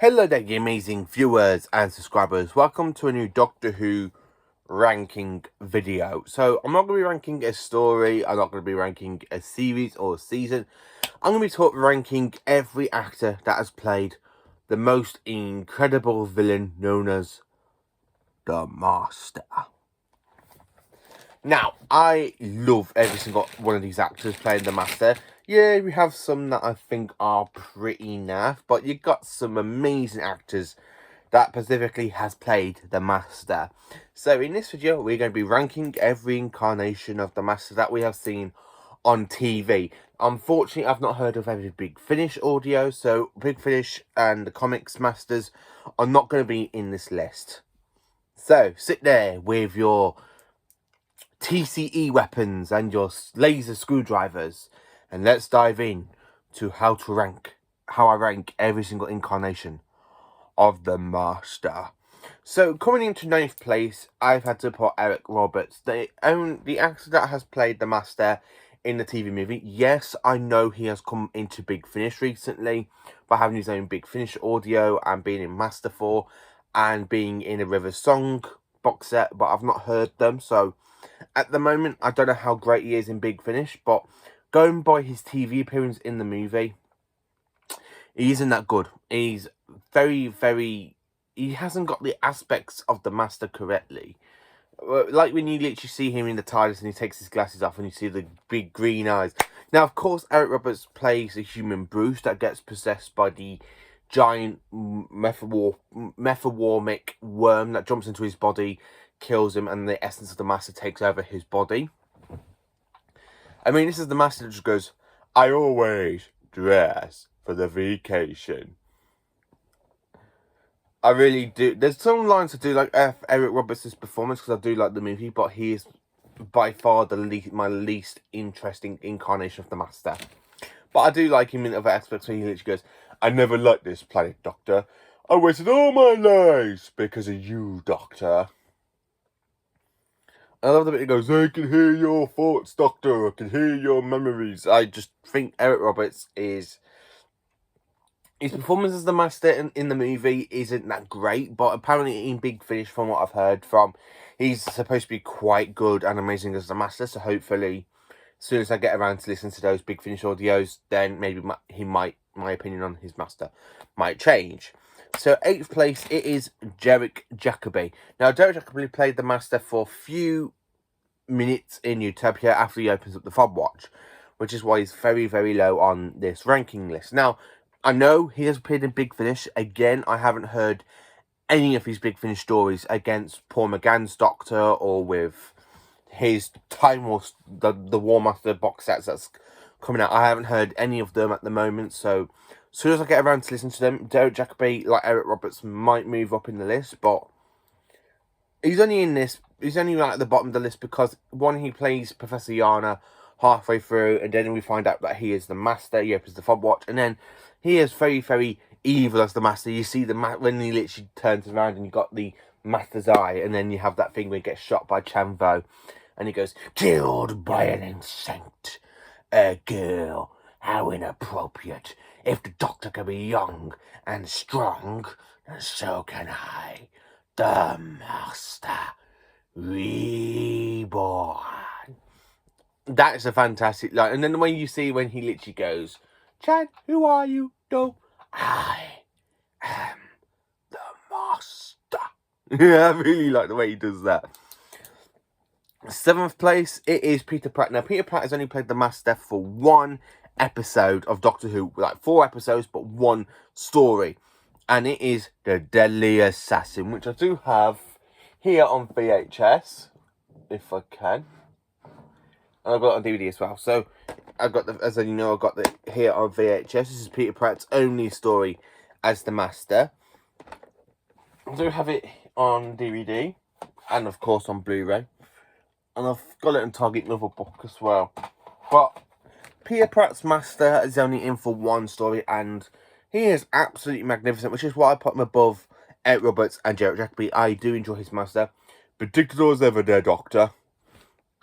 Hello there, you amazing viewers and subscribers. Welcome to a new Doctor Who ranking video. So, I'm not going to be ranking a story, I'm not going to be ranking a series or a season. I'm going to be ranking every actor that has played the most incredible villain known as the Master. Now, I love every single one of these actors playing the Master. Yeah, we have some that I think are pretty naff, but you've got some amazing actors that specifically has played the Master. So in this video, we're going to be ranking every incarnation of the Master that we have seen on TV. Unfortunately, I've not heard of every Big Finish audio, so Big Finish and the Comics Masters are not going to be in this list. So, sit there with your TCE weapons and your laser screwdrivers, and let's dive in to how I rank every single incarnation of the Master. So coming into 9th place, I've had to put Eric Roberts, the actor that has played the Master in the TV movie. Yes, I know he has come into Big Finish recently by having his own Big Finish audio and being in Master 4 and being in a River Song box set, but I've not heard them, so at the moment, I don't know how great he is in Big Finish, but going by his TV appearance in the movie, he isn't that good. He's very... He hasn't got the aspects of the Master correctly. Like when you literally see him in the TARDIS and he takes his glasses off and you see the big green eyes. Now, of course, Eric Roberts plays a human Bruce that gets possessed by the giant mephiwarmic worm that jumps into his body, kills him, and the essence of the Master takes over his body. I mean, this is the Master that just goes, I always dress for the vacation. I really do. There's some lines I do like Eric Roberts' performance because I do like the movie, but he is by far my least interesting incarnation of the Master. But I do like him in other aspects where he literally goes, I never liked this planet, Doctor. I wasted all my lives because of you, Doctor. I love the bit he goes, I can hear your thoughts, Doctor. I can hear your memories. I just think Eric Roberts is... His performance as the Master in the movie isn't that great, but apparently in Big Finish, from what I've heard from, he's supposed to be quite good and amazing as the Master, so hopefully, as soon as I get around to listen to those Big Finish audios, then maybe my opinion on his Master might change. So, 8th place, it is Jerick Jacoby. Now, Jerick Jacoby played the Master for a few minutes in Utopia after he opens up the fob watch, which is why he's very low on this ranking list. Now, I know he has appeared in Big Finish. Again, I haven't heard any of his Big Finish stories against Paul McGann's Doctor or with his Time War, the War Master box sets that's coming out. I haven't heard any of them at the moment, so as soon as I get around to listen to them, Jerick Jacoby, like Eric Roberts, might move up in the list, but he's only like at the bottom of the list because, one, he plays Professor Yana halfway through, and then we find out that he is the Master. He opens the fob watch, and then he is very evil as the Master. You see when he literally turns around and you got the Master's eye, and then you have that thing where he gets shot by Chanvo, and he goes, killed by an insect, a girl, how inappropriate. If the Doctor can be young and strong, so can I, the Master Reborn. That is a fantastic line. And then the way you see when he literally goes, Chad, who are you? No, I am the Master. Yeah, I really like the way he does that. 7th place, it is Peter Pratt. Now, Peter Pratt has only played the Master for one episode of Doctor Who. Like 4 episodes, but one story. And it is The Deadly Assassin, which I do have here on VHS, if I can. And I've got it on DVD as well. So, I've got as you know, I've got it here on VHS. This is Peter Pratt's only story as the Master. I do have it on DVD, and of course on Blu-ray. And I've got it on Target Novel Book as well. But Peter Pratt's Master is only in for one story, and he is absolutely magnificent, which is why I put him above Eric Roberts and Jerick Jacoby. I do enjoy his Master. Predictable as ever there, Doctor.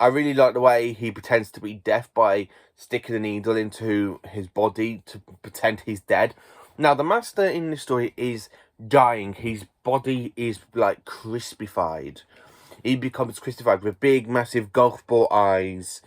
I really like the way he pretends to be deaf by sticking a needle into his body to pretend he's dead. Now, the Master in this story is dying. His body is, like, crispified. He becomes crispified with big, massive golf ball eyes.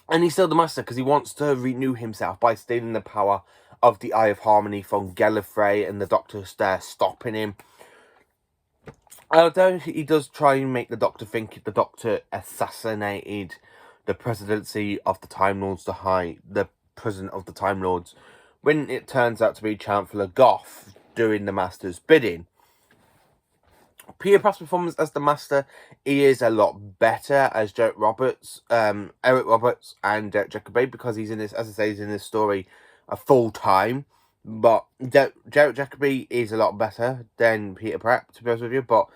And he's still the Master because he wants to renew himself by stealing the power of the Eye of Harmony from Gallifrey, and the Doctor's there stopping him. Although he does try and make the Doctor think the Doctor assassinated the presidency of the Time Lords, the president of the Time Lords, when it turns out to be Chancellor Goff doing the Master's bidding. Peter Pratt's performance as the Master is a lot better as Eric Roberts, and Jerick Jacoby, because he's in this, as I say, he's in this story a full time. But Jerick Jacoby is a lot better than Peter Pratt, to be honest with you. But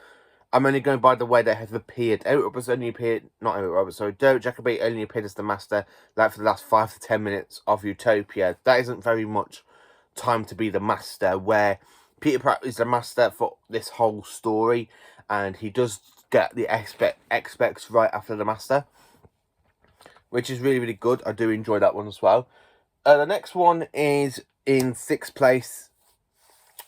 I'm only going by the way they have appeared. Jerick Jacoby only appeared as the Master, like, for the last 5 to 10 minutes of Utopia. That isn't very much time to be the Master, where Peter Pratt is the Master for this whole story, and he does get the expects right after the Master, which is really, really good. I do enjoy that one as well. The next one is in 6th place.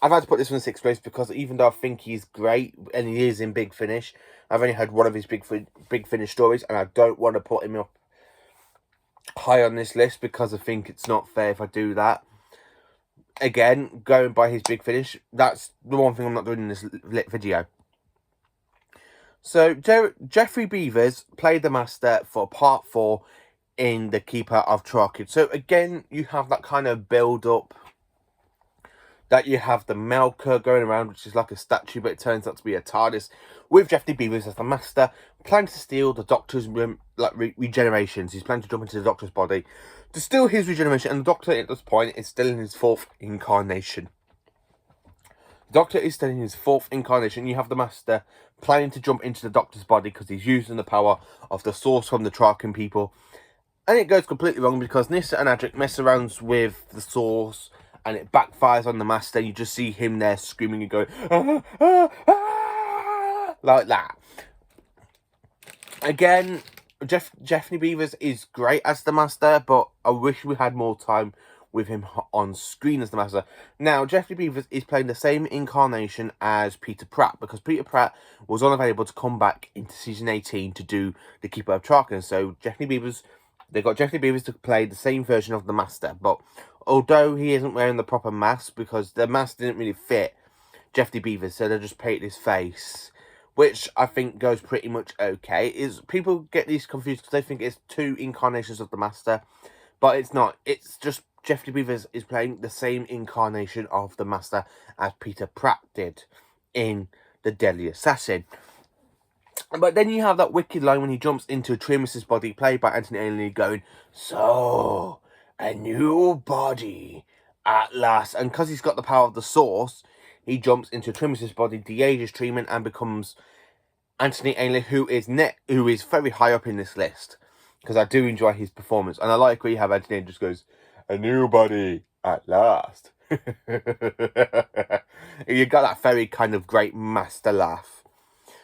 I've had to put this one in 6th place because even though I think he's great and he is in Big Finish, I've only heard one of his Big Finish stories, and I don't want to put him up high on this list because I think it's not fair if I do that. Again, going by his Big Finish, that's the one thing I'm not doing in this video. So, Jeffrey Beavers played the Master for part 4 in The Keeper of Traken. So, again, you have that kind of build-up that you have the Melker going around, which is like a statue, but it turns out to be a TARDIS, with Jeffrey Beavers as the Master, planning to steal the Doctor's regenerations. He's planning to jump into the Doctor's body to steal his regeneration, and the Doctor at this point is still in his 4th incarnation. The Doctor is still in his 4th incarnation. You have the Master planning to jump into the Doctor's body because he's using the power of the Source from the Traken people. And it goes completely wrong because Nyssa and Adric mess around with the Source, and it backfires on the Master. You just see him there screaming and going, ah, ah, ah, like that. Again, Jeffrey Beavers is great as the Master, but I wish we had more time with him on screen as the Master. Now, Jeffrey Beavers is playing the same incarnation as Peter Pratt, because Peter Pratt was unavailable to come back into season 18 to do The Keeper of Traken. So they got Jeffrey Beavers to play the same version of the Master, but although he isn't wearing the proper mask, because the mask didn't really fit Jeffrey Beavers, so they just painted his face, which I think goes pretty much okay. People get these confused because they think it's 2 incarnations of the Master, but it's not. It's just Jeffrey Beavers is playing the same incarnation of the Master as Peter Pratt did in The Deadly Assassin. But then you have that wicked line when he jumps into Trimus's body, played by Anthony Ainley, going, "So, a new body at last." And because he's got the power of the Source, he jumps into Trimus's body, de-ages treatment, and becomes Anthony Ainley, who is very high up in this list, because I do enjoy his performance. And I like where you have Anthony just goes, "A new body at last." You got that very kind of great Master laugh.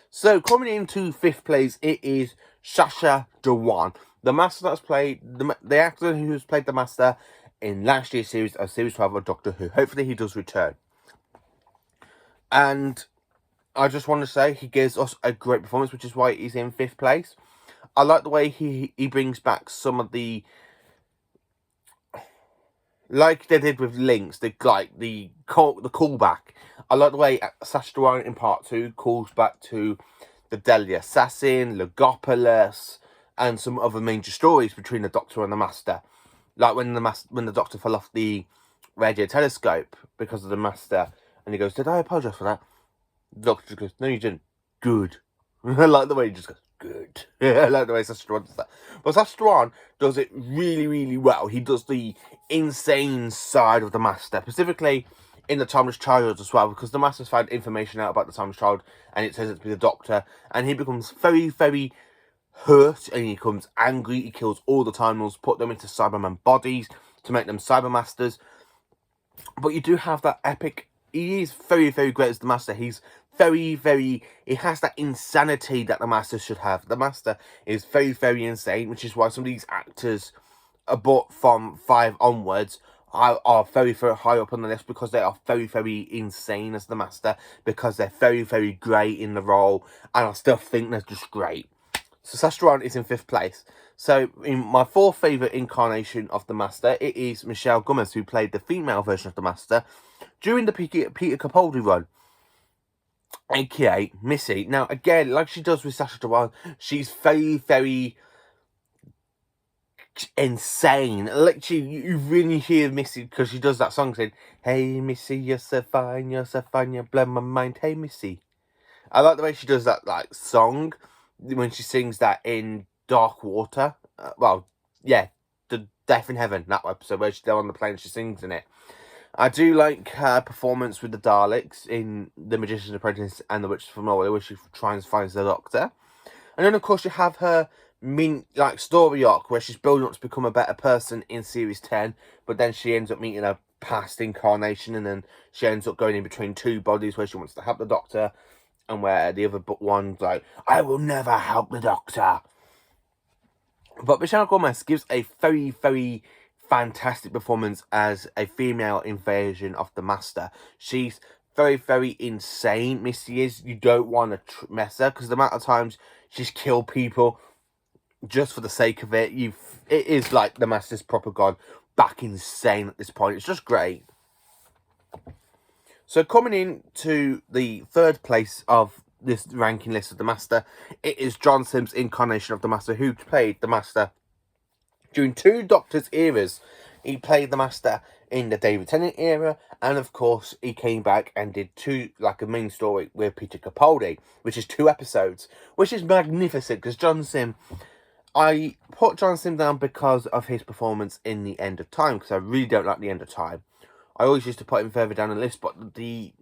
So, coming into 5th place, it is Sacha Dhawan, the Master that's played, the actor who's played the Master in last year's series, Series 12 of Doctor Who. Hopefully he does return. And I just want to say, he gives us a great performance, which is why he's in 5th place. I like the way he brings back some of the, like they did with Links, the callback. I like the way Sacha Dhawan in part 2 calls back to The Deadly Assassin, Logopolis, and some other major stories between the Doctor and the Master. Like when the Doctor fell off the radio telescope because of the Master, and he goes, "Did I apologise for that?" The Doctor just goes, "No, you didn't." Good. I like the way he just goes, "Good." I like the way Sacha Dhawan does that. But Sacha Dhawan does it really, really well. He does the insane side of the Master, specifically in the Timeless Child as well, because the Master's found information out about the Timeless Child, and it turns out to be the Doctor, and he becomes very, very hurt, and he becomes angry. He kills all the Time Lords, put them into Cyberman bodies to make them Cybermasters. But you do have that epic. He is very, very great as the Master. He's very, very. He has that insanity that the Master should have. The Master is very, very insane, which is why some of these actors, but from 5 onwards, are very, very high up on the list because they are very, very insane as the Master, because they're very, very great in the role, and I still think they're just great. So Sacha is in 5th place. So in my 4th favourite incarnation of the Master, it is Michelle Gomez, who played the female version of the Master during the Peter Capaldi run, aka Missy. Now again, like she does with Sacha Dhawan, she's very, very insane. Literally, you really hear Missy, because she does that song saying, "Hey Missy, you're so fine, you blow my mind, hey Missy." I like the way she does that, like, song when she sings that in Dark Water. The Death in Heaven, that episode where she's there on the plane, she sings in it. I do like her performance with the Daleks in The Magician's Apprentice and The Witches from Norway, where she tries and finds the Doctor. And then, of course, you have her story arc where she's building up to become a better person in Series 10, but then she ends up meeting a past incarnation, and then she ends up going in between two bodies where she wants to help the Doctor, and where the other one's like, "I will never help the Doctor." But Michelle Gomez gives a very, very fantastic performance as a female invasion of the Master. She's very, very insane, Missy is. You don't want to mess her, because the amount of times she's killed people just for the sake of it, it is like the Master's proper gone back insane at this point. It's just great. So coming in to the 3rd place of this ranking list of the Master, it is John Simm's incarnation of the Master, who played the Master during 2 Doctors eras. He played the Master in the David Tennant era, and of course he came back and did a main story with Peter Capaldi, which is 2 episodes, which is magnificent, because John Simm, I put John Simm down because of his performance in The End of Time, because I really don't like The End of Time. I always used to put him further down the list, but the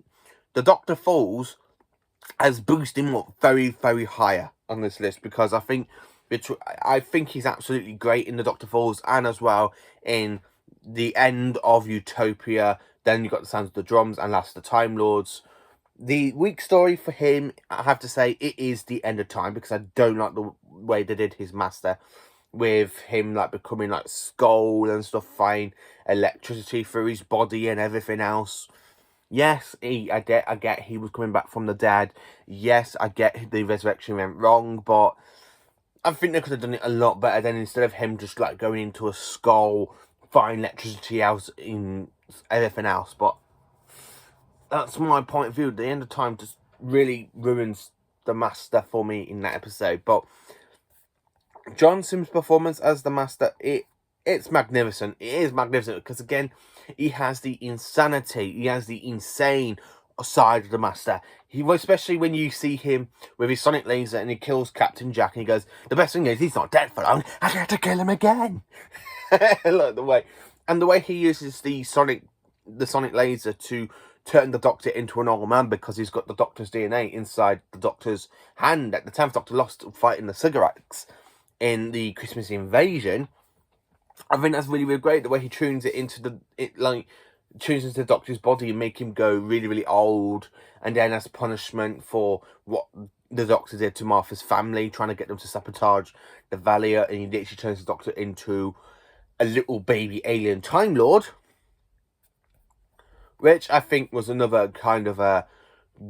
Doctor Falls has boosted him up very, very higher on this list, because I think he's absolutely great in the Doctor Falls, and as well in the end of Utopia. Then you got The Sounds of the Drums and Last of the Time Lords. The weak story for him, I have to say, it is The End of Time, because I don't like the way they did his Master, with him becoming skull and stuff, flying electricity through his body and everything else. Yes, I get he was coming back from the dead. Yes, I get the resurrection went wrong, but I think they could have done it a lot better than, instead of him just going into a skull, firing electricity out in everything else. But that's my point of view. The End of Time just really ruins the Master for me in that episode. But John Simm's performance as the Master, it's magnificent. It is magnificent, because again, he has the insanity, he has the insane side of the Master. Especially when you see him with his sonic laser and he kills Captain Jack, and he goes, "The best thing is he's not dead for long, I get to kill him again." Like the way he uses the sonic laser to turn the Doctor into an old man, because he's got the Doctor's DNA inside the Doctor's hand that the 10th Doctor lost fighting the cigarettes in the Christmas Invasion. I think that's really, really great. The way he tunes it into tunes into the Doctor's body and make him go really, really old, and then as punishment for what the Doctor did to Martha's family, trying to get them to sabotage the Valiant, and he literally turns the Doctor into a little baby alien Time Lord, which I think was another kind of a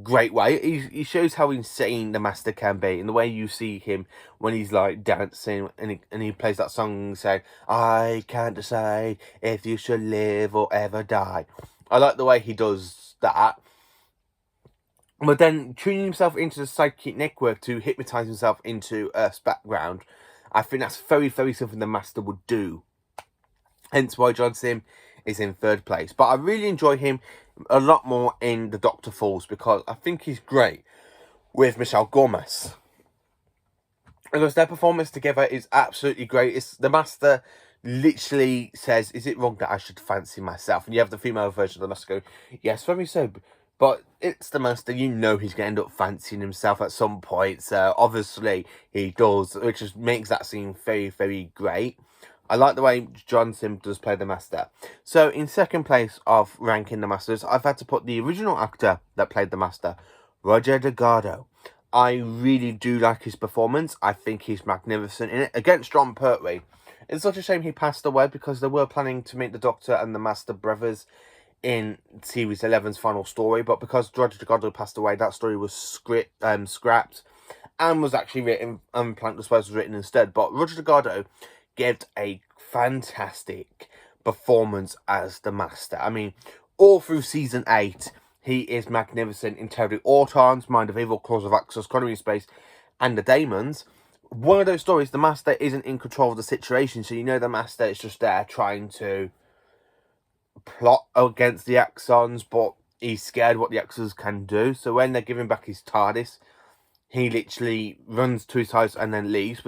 great way. He shows how insane the Master can be, and the way you see him when he's dancing and he plays that song saying, "I can't decide if you should live or ever die." I like the way he does that. But then tuning himself into the psychic network to hypnotize himself into Earth's background, I think that's very, very something the Master would do. Hence why John Simm is in 3rd place. But I really enjoy him a lot more in The Doctor Falls, because I think he's great with Michelle Gomez. Because their performance together is absolutely great. The Master literally says, "Is it wrong that I should fancy myself?" And you have the female version of the Master go, "Yes, very so." But it's the Master, he's going to end up fancying himself at some point. So obviously he does, which just makes that scene very, very great. I like the way John Simm does play the Master. So in 2nd place of ranking the Masters, I've had to put the original actor that played the Master, Roger Delgado. I really do like his performance. I think he's magnificent in it. Against John Pertwee, It's such a shame he passed away, because they were planning to make the Doctor and the Master brothers in Series 11's final story, but because Jerick Jacoby passed away, that story was scrapped and was actually written, Planet was supposed to be written instead. But Jerick Jacoby gave a fantastic performance as the Master. I mean, all through Season 8, he is magnificent in Territory Autons, Mind of Evil, Claws of Axos, Colony of Space, and the Daemons. One of those stories, the Master isn't in control of the situation, so you know the Master is just there trying to plot against the Axons, but he's scared what the Axons can do. So when they're giving back his TARDIS, he literally runs to his house and then leaves.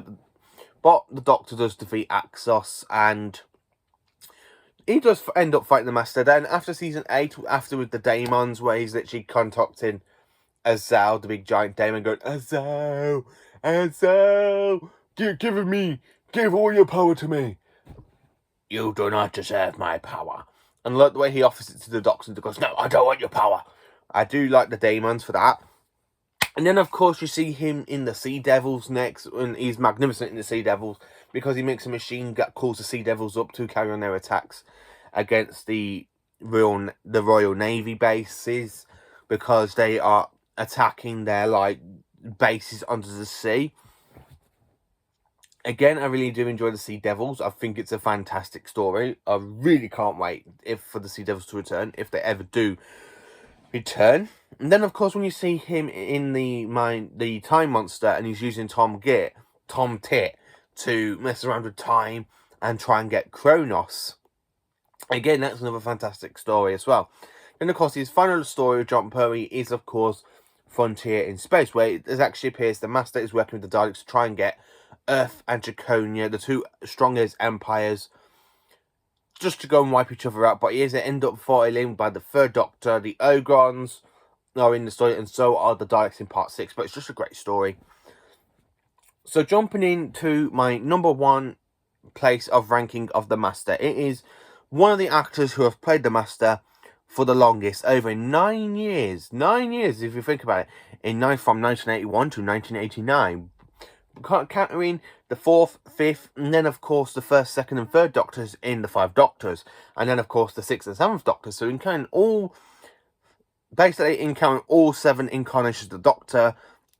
But the Doctor does defeat Axos, and he does end up fighting the Master. Then after Season 8, after with the Daemons, where he's literally contacting Azal, the big giant Daemon, going, Azal, give all your power to me. You do not deserve my power. And I like the way he offers it to the Doctor, and goes, no, I don't want your power. I do like the Daemons for that. And then, of course, you see him in the Sea Devils next, and he's magnificent in the Sea Devils, because he makes a machine that calls the Sea Devils up to carry on their attacks against the Royal Navy bases, because they are attacking their, bases under the sea. Again, I really do enjoy the Sea Devils. I think it's a fantastic story. I really can't wait for the Sea Devils to return, if they ever do return. And then, of course, when you see him in the Time Monster, and he's using Tom Tit to mess around with time and try and get Kronos. Again, that's another fantastic story as well. Then, of course, his final story of John Perry is, of course, Frontier in Space, where it actually appears the Master is working with the Daleks to try and get Earth and Draconia, the two strongest empires, just to go and wipe each other out. But he is end up foiling by the Third Doctor. The Ogrons are in the story, and so are the Daleks in Part 6. But it's just a great story. So jumping into my number one place of ranking of the Master, it is one of the actors who have played the Master for the longest, over 9 years. 9 years, if you think about it. From 1981 to 1989. Countering the 4th, 5th, and then, of course, the 1st, 2nd, and 3rd Doctors in the 5 Doctors. And then, of course, the 6th and 7th Doctors. So, encountering all 7 incarnations of the Doctor,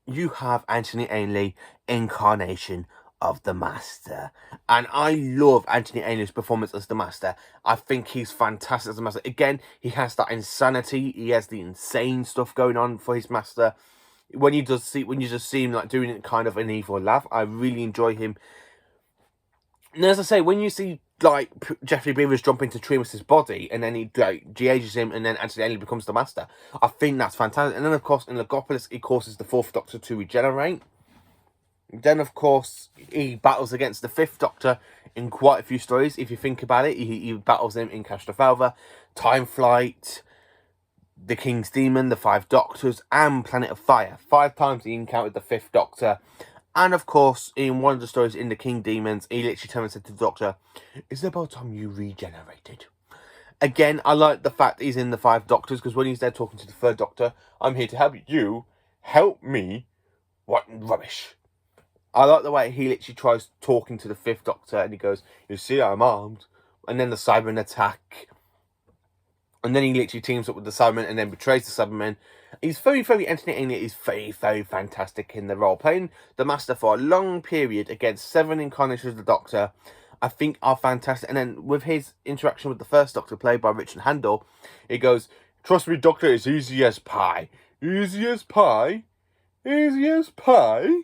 you have Anthony Ainley, Incarnation of the Master. And I love Anthony Ainley's performance as the Master. I think he's fantastic as the Master. Again, he has that insanity. He has the insane stuff going on for his Master. When you just see him doing it kind of an evil laugh, I really enjoy him. And as I say, when you see Jeffrey Beavers jump into Tremas's body, and then he de-ages him, and then Anthony Ainley becomes the Master, I think that's fantastic. And then, of course, in Legopolis, he causes the 4th Doctor to regenerate. Then, of course, he battles against the 5th Doctor in quite a few stories. If you think about it, he battles him in Castrovalva, Time Flight, the King's Demon, the 5 Doctors, and Planet of Fire. 5 times he encountered the 5th Doctor. And, of course, in one of the stories in the King Demons, he literally turned and said to the Doctor, "Is it about time you regenerated?" Again, I like the fact that he's in the 5 Doctors, because when he's there talking to the 3rd Doctor, "I'm here to help you. Help me." What rubbish. I like the way he literally tries talking to the 5th Doctor, and he goes, "You see, I'm armed." And then the Cybermen attack. And then he literally teams up with the Cybermen and then betrays the Cybermen. He's very, very entertaining. He's very, very fantastic in the role. Playing the Master for a long period against 7 incarnations of the Doctor, I think are fantastic. And then with his interaction with the 1st Doctor, played by Richard Handel, he goes, "Trust me, Doctor, it's easy as pie." Easy as pie? Easy as pie?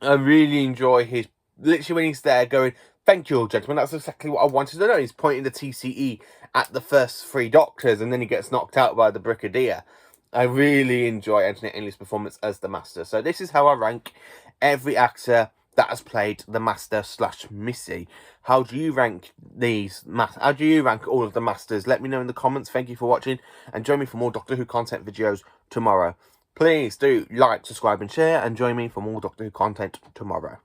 I really enjoy his... Literally when he's there going, "Thank you, gentlemen, that's exactly what I wanted to know." He's pointing the TCE at the first 3 Doctors, and then he gets knocked out by the Brigadier. I really enjoy Anthony Ainley's performance as the Master. So this is how I rank every actor that has played the Master / Missy. How do you rank how do you rank all of the Masters? Let me know in the comments. Thank you for watching, and join me for more Doctor Who content videos tomorrow. Please do like, subscribe, and share, and join me for more Doctor Who content tomorrow.